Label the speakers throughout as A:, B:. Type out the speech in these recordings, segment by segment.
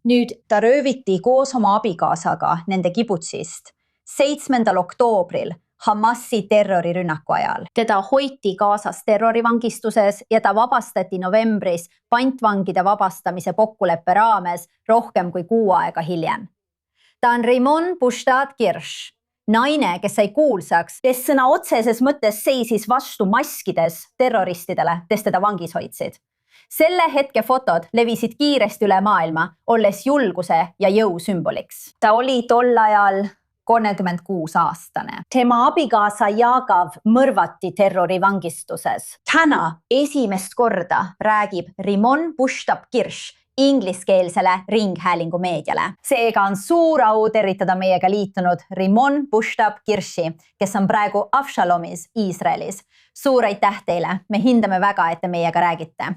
A: Nüüd ta rööviti koos oma abikaasaga nende kibutsist 7. oktoobril Hamasi terrorirünnaku ajal. Teda hoiti Gazas terrorivangistuses ja ta vabastati novembris pantvangide vabastamise kokkuleppe raames rohkem kui 6 aega hiljem. Ta on Rimon Bushtad-Kirsh, naine, kes sai kuulsaks, kes sõna otseses mõttes seisis vastu maskides terroristidele, kes teda vangis hoidsid. Selle hetke fotod levisid kiiresti üle maailma, olles julguse ja jõu sümboliks. Ta oli tol ajal 36-aastane. Tema abikaasa Jagav mõrvati terrorivangistuses. Täna esimest korda räägib Rimon Bushtad-Kirsh ingliskeelsele ringhäälingu meediale. Seega on suur au tervitada meiega liitunud Rimon Bushtad-Kirshi, kes on praegu Avshalomis, Iisraelis. Suur aitäh teile, me hindame väga, et te meiega räägite.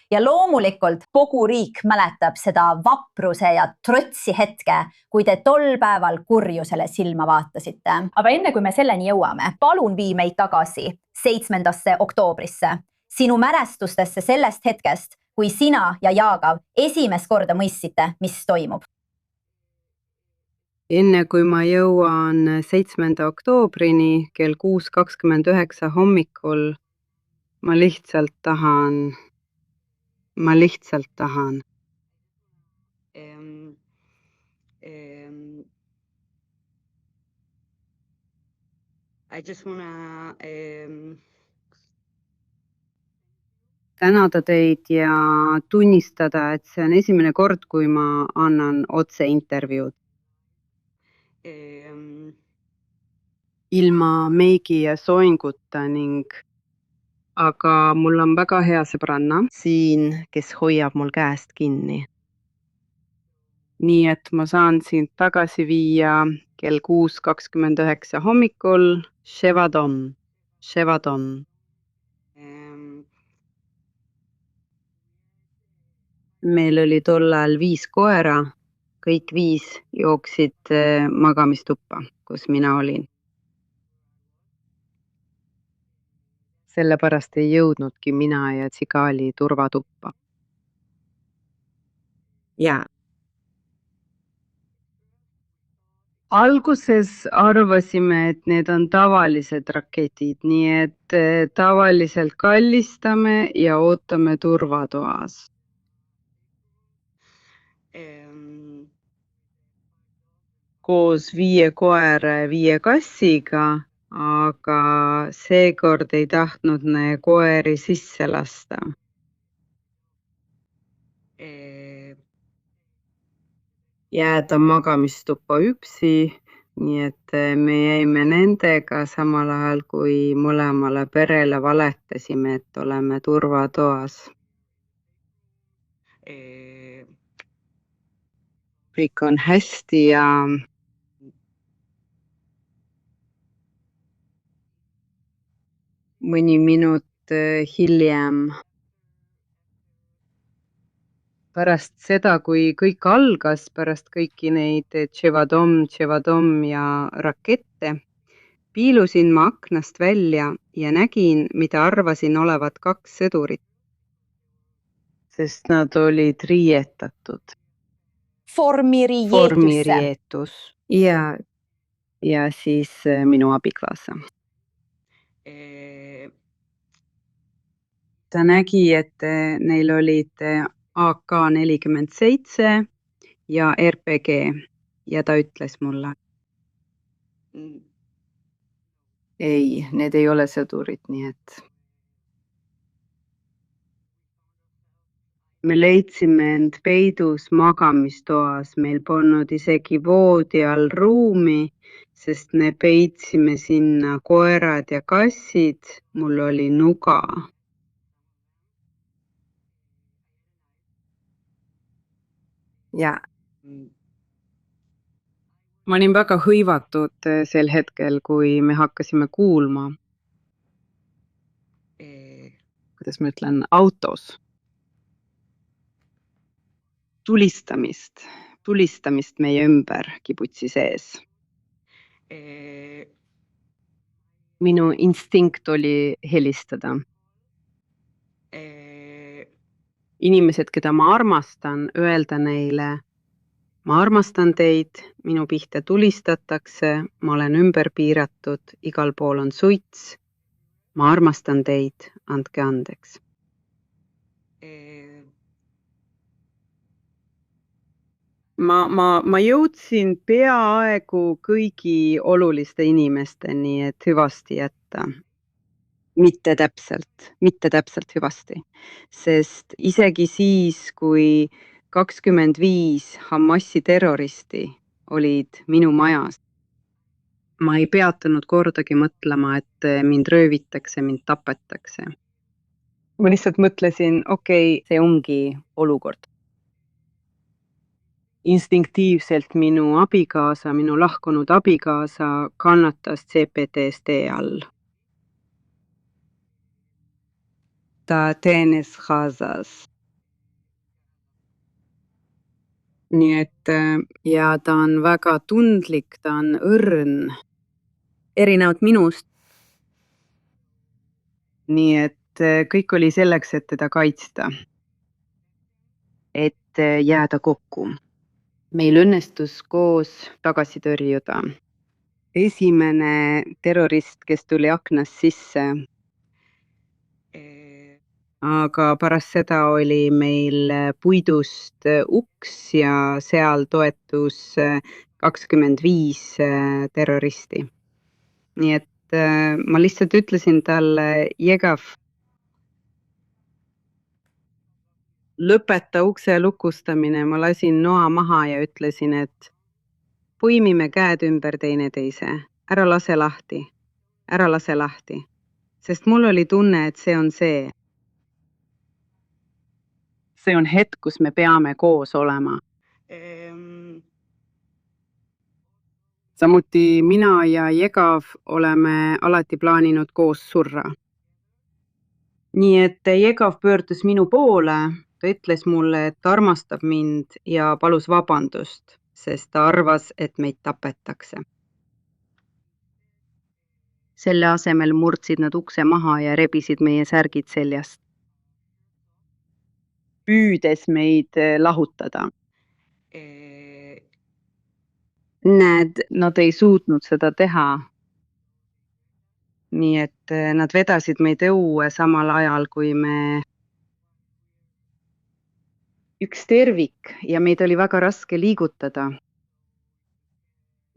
A: Ja loomulikult kogu riik mäletab seda vapruse ja trotsi hetke, kui te tol päeval kurjusele silma vaatasite. Aga enne kui me selleni jõuame, palun vii meid tagasi 7. oktoobrisse, sinu mälestustesse sellest hetkest, kui sina ja Jagav esimest korda mõistsite, mis toimub.
B: Enne kui ma jõuan 7. oktoobrini kell 6:29 hommikul, ma lihtsalt tahan. I just wanna tänada teid ja tunnistada, et see on esimene kord, kui ma annan otse intervjuud. Ilma meigi ja soinguta aga mul on väga hea sõbranna siin, kes hoiab mul käest kinni. Nii et ma saan sind tagasi viia kell 6:29 hommikul Shevadon. Meil oli tol ajal 5 koera, kõik 5 jooksid magamistuppa, kus mina olin. Sellepärast ei jõudnudki mina ja Tsigali turvatuppa. Ja. Alguses arvasime, et need on tavalised raketid, nii et tavaliselt kallistame ja ootame turvatoas. Koos 5 koera ja 5 kassiga, aga seekord ei tahtnud ne koeri sisse lasta. Jääda magamistuppa üksi, nii et me jäime nendega samal ajal, kui mõlemale perele valetasime, et oleme turvatoas. Kõik on hästi ja mõni minut hiljem pärast seda, kui kõik algas, pärast kõiki neid Tševadom ja rakette, piilusin ma aknast välja ja nägin, mida arvasin olevat 2 sõdurit, sest nad olid riietatud. Vormirieetus. Ja siis minu abikaasa. Ta nägi, et neil olid AK-47 ja RPG ja ta ütles mulle. Ei, need ei ole sõdurid, nii et. Me leidsime end peidus magamistoas, meil polnud isegi voodi all ruumi, sest me peidsime sinna koerad ja kassid, mul oli nuga. Ja. Ma olin väga hõivatud sel hetkel, kui me hakkasime kuulma, kuidas ma ütlen, autos. Tulistamist meie ümber kibutsi sees. Minu instinkt oli helistada. Inimesed, keda ma armastan, öelda neile, ma armastan teid, minu pihta tulistatakse, ma olen ümber piiratud, igal pool on suits. ma armastan teid, andke andeks. Ma jõudsin peaaegu kõigi oluliste inimesteni, et hüvasti jätta. Mitte täpselt hüvasti, sest isegi siis, kui 25 Hamasi terroristi olid minu majas, ma ei peatunud kordagi mõtlema, et mind röövitakse, mind tapetakse. ma lihtsalt mõtlesin, okei, see ongi olukord. Instinktiivselt minu abikaasa, minu lahkunud abikaasa kannatas CPTSD all. Ta teenis Gazas. Nii et ja ta on väga tundlik, ta on õrn, erinevalt minust. Nii et kõik oli selleks, et teda kaitsta, et jääda kokku. Meil õnnestus koos tagasi tõrjuda. Esimene terrorist, kes tuli aknast sisse, aga pärast seda oli meil puidust uks ja seal toetus 25 terroristi. Nii et ma lihtsalt ütlesin talle, Jegav, lõpeta ukse lukustamine, ma lasin noa maha ja ütlesin, et põimime käed ümber teineteise, ära lase lahti, sest mul oli tunne, et see on see. See on hetk, kus me peame koos olema. Samuti mina ja Jegav oleme alati plaaninud koos surra. Nii et Jegav pöördus minu poole, ta ütles mulle, et ta armastab mind ja palus vabandust, sest ta arvas, et meid tapetakse. Selle asemel murdsid nad ukse maha ja rebisid meie särgid seljast, püüdes meid lahutada. Näed, nad ei suutnud seda teha. Nii et nad vedasid meid õue samal ajal, kui me üks tervik ja meid oli väga raske liigutada.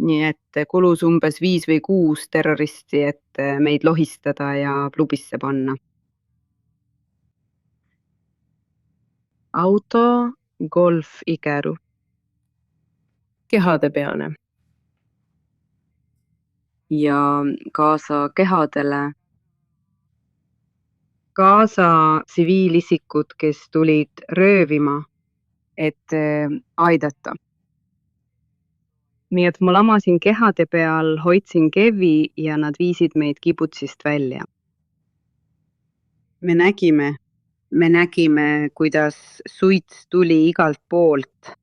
B: Nii et kulus umbes 5 või 6 terroristi, et meid lohistada ja klubisse panna. Auto, Golf, Ikeru. Kehadepeane. Ja Gaza kehadele. Gaza tsiviilisikud, kes tulid röövima, et aidata. Nii et ma lamasin kehade peal, hoidsin kevi ja nad viisid meid kibutsist välja. Me nägime, kuidas suits tuli igalt poolt.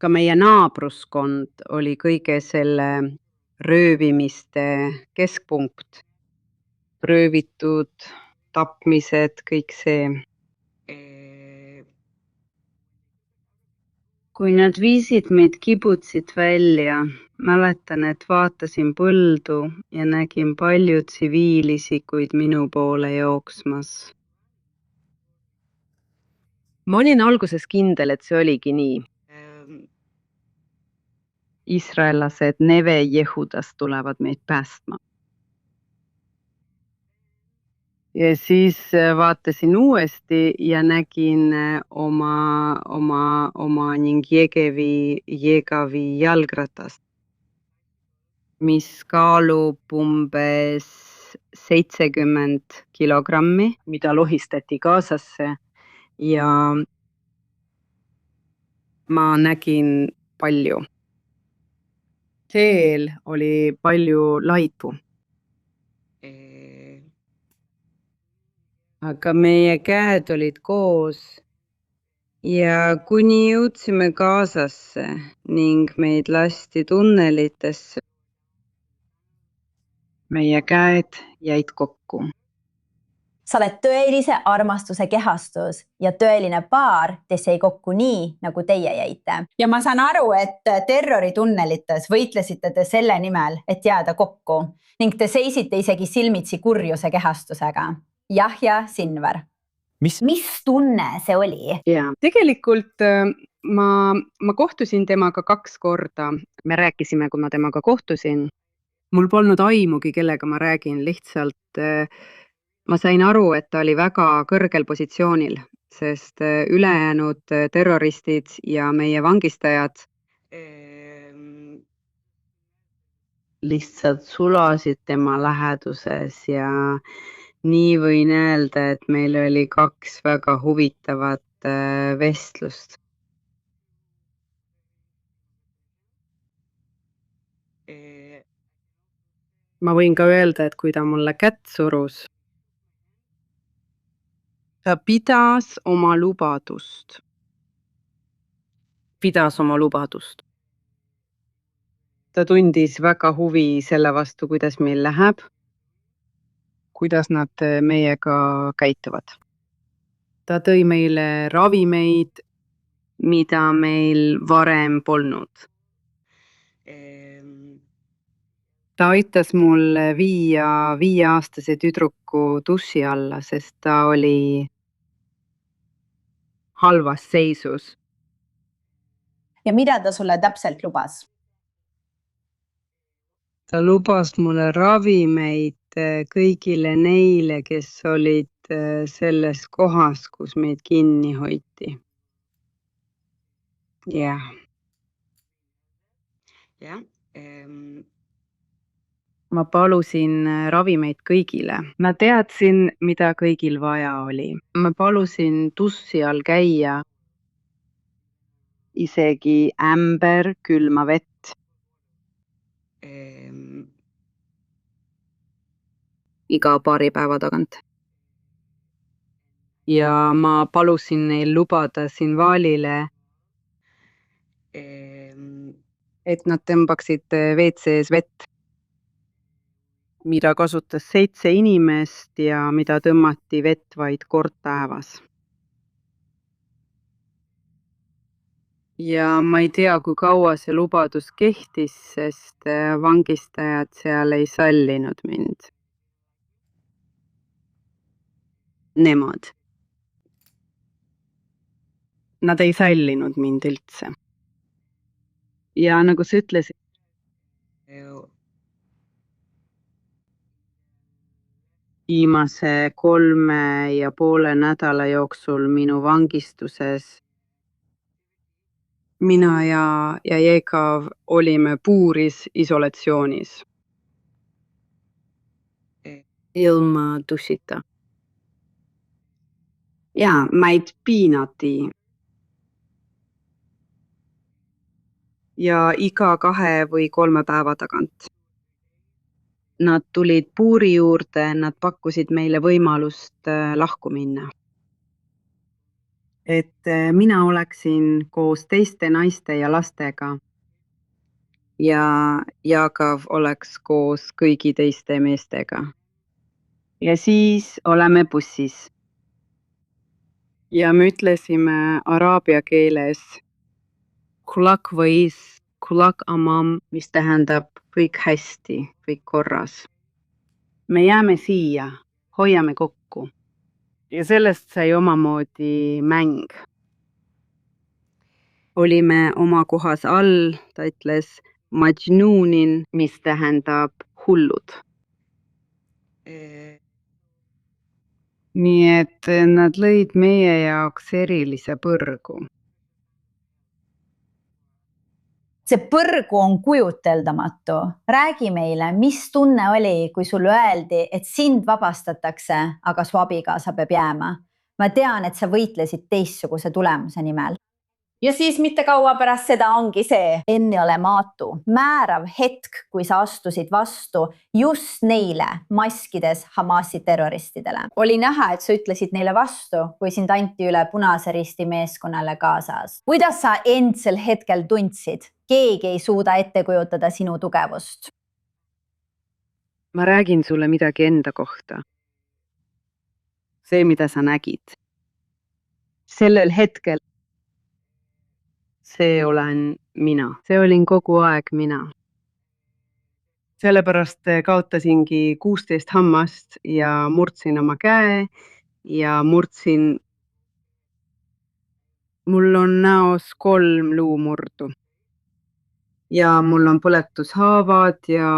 B: Ka meie naabruskond oli kõige selle röövimiste keskpunkt. Röövitud, tapmised, kõik see. Kui nad viisid meid kibutsit välja, mäletan, et vaatasin põldu ja nägin palju tsiviilisikuid minu poole jooksmas. Ma olin alguses kindel, et see oligi nii. Iisraellased Neve Jehudast tulevad meid päästma. Ja siis vaatasin uuesti ja nägin oma ning Jegavi jalgratast, mis kaalub umbes 70 kilogrammi, mida lohistati Gazasse ja ma nägin palju. Teel oli palju laipu. Aga meie käed olid koos ja kuni jõudsime Gazasse ning meid lasti tunnelitesse, meie käed jäid kokku.
A: Sa oled tõelise armastuse kehastus ja tõeline paar, kes jäi kokku nii, nagu teie jäite.
C: Ja ma saan aru, et terroritunnelites võitlesite te selle nimel, et jääda kokku ning te seisite isegi silmitsi kurjuse kehastusega. Jahja Sinver.
A: Mis tunne see oli?
B: Ja tegelikult ma kohtusin temaga 2 korda. Me rääkisime, kui ma temaga kohtusin. Mul polnud aimugi, kellega ma räägin, lihtsalt ma sain aru, et ta oli väga kõrgel positsioonil, sest ülejäänud terroristid ja meie vangistajad lihtsalt sulasid tema läheduses ja nii võin öelda, et meil oli 2 väga huvitavat vestlust. Ma võin ka öelda, et kui ta mulle kätt surus, ta pidas oma lubadust. Ta tundis väga huvi selle vastu, kuidas meil läheb, kuidas nad meiega käituvad. Ta tõi meile ravimeid, mida meil varem polnud. Ta aitas mul viia 5-aastase tüdruku duši alla, sest ta oli halvas seisus.
C: Ja mida ta sulle täpselt lubas?
B: Ta lubas mulle ravimeid kõigile neile, kes olid selles kohas, kus meid kinni hoiti. Jah. Ma palusin ravimeid kõigile. Ma teadsin, mida kõigil vaja oli. Ma palusin duši all käia isegi ämber külma vett. Iga paari päeva tagant. Ja ma palusin neil lubada Sinvalile, et nad tõmbaksid WC-s vett, mida kasutas 7 inimest ja mida tõmmati vett vaid kord päevas. Ja ma ei tea, kui kaua see lubadus kehtis, sest vangistajad seal ei sallinud mind. Nemad. Nad ei sallinud mind üldse. Ja nagu sa ütlesid, viimase 3,5 nädala jooksul minu vangistuses mina ja Jekav olime puuris isolatsioonis. Ilma dušita. Ja meid piinati. Ja iga 2 või 3 päeva tagant. Nad tulid puuri juurde, nad pakkusid meile võimalust lahku minna. Et mina oleksin koos teiste naiste ja lastega ja Jaakav oleks koos kõigi teiste meestega. Ja siis oleme bussis. Ja me ütlesime araabia keeles kulak võis, kulak amam, mis tähendab kõik hästi, kõik korras. Me jääme siia, hoiame kokku. Ja sellest sai omamoodi mäng. Olime oma kohas all, ta ütles majnuunin, mis tähendab hullud. Nii et nad lõid meie jaoks erilise põrgu.
A: See põrgu on kujuteldamatu. Räägi meile, mis tunne oli, kui sulle öeldi, et sind vabastatakse, aga su abikaasa peab jääma. Ma tean, et sa võitlesid teistsuguse tulemuse nimel.
C: Ja siis mitte kaua pärast seda ongi see
A: enneolematu, määrav hetk, kui sa astusid vastu just neile maskides Hamasi terroristidele. Oli näha, et sa ütlesid neile vastu, kui sind anti üle Punase Risti meeskonnale Gazas. Kuidas sa end sel hetkel tundsid? Keegi ei suuda ette kujutada sinu tugevust.
B: Ma räägin sulle midagi enda kohta. see, mida sa nägid. sellel hetkel. see olen mina. see olin kogu aeg mina. sellepärast kaotasingi 16 hammast ja murdsin oma käe ja murdsin. mul on näos 3 luumurdu. ja mul on põletushaavad ja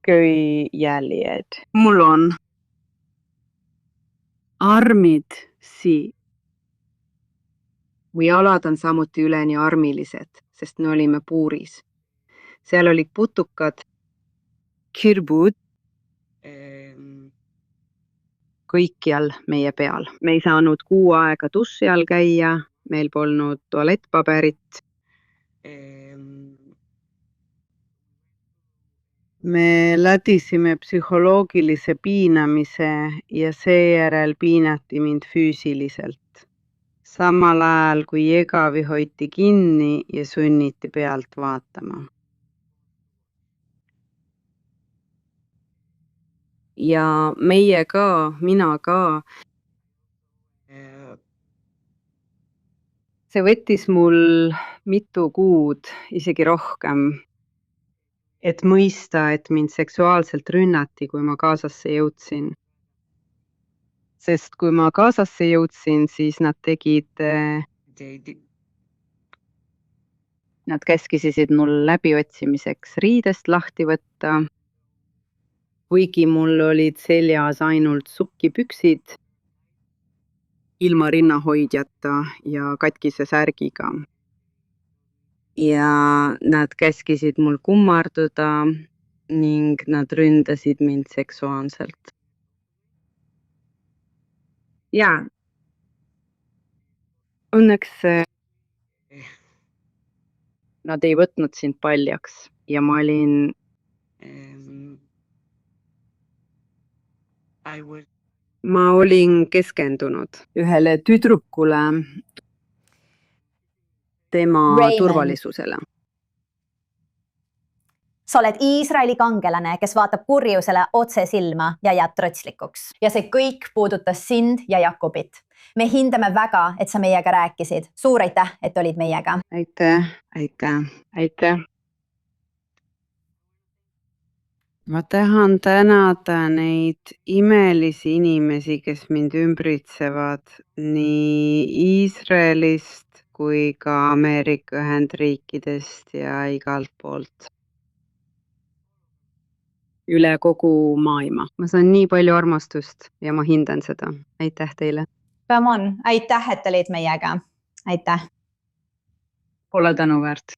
B: köijäljed. mul on armid siin. mu jalad on samuti üleni armilised, sest me olime puuris. seal olid putukad, kirbud, kõikjal meie peal. me ei saanud 6 aega duši all käia, meil polnud tualettpaberit. me lädisime psühholoogilise piinamise ja seejärel piinati mind füüsiliselt. samal ajal kui Jegavi hoiti kinni ja sunniti pealt vaatama. ja meie ka, mina ka. see võttis mul mitu kuud, isegi rohkem, et mõista, et mind seksuaalselt rünnati, kui ma Gazasse jõudsin. sest kui ma Gazasse jõudsin, siis nad käskisid mul läbiotsimiseks riidest lahti võtta. kuigi mul olid seljas ainult sukkipüksid, ilma rinnahoidjata ja katkise särgiga. ja nad käskisid mul kummarduda ning nad ründasid mind seksuaalselt. ja õnneks nad ei võtnud sind paljaks ja ma olin keskendunud ühele tüdrukule, tema
A: Raymond.
B: turvalisusele.
A: sa oled Iisraeli kangelane, kes vaatab kurjusele otse silma ja jääb trotslikuks. ja see kõik puudutas sind ja Jakobit. me hindame väga, et sa meiega rääkisid. suur aitäh, et olid meiega.
B: aitäh. ma tahan tänada neid imelisi inimesi, kes mind ümbritsevad nii Iisraelist kui ka Ameerika Ühendriikidest ja igalt poolt. üle kogu maailma. ma saan nii palju armastust ja ma hindan seda. aitäh teile.
A: Come on, aitäh, et olid meiega. aitäh.
B: Pole tänuväärt.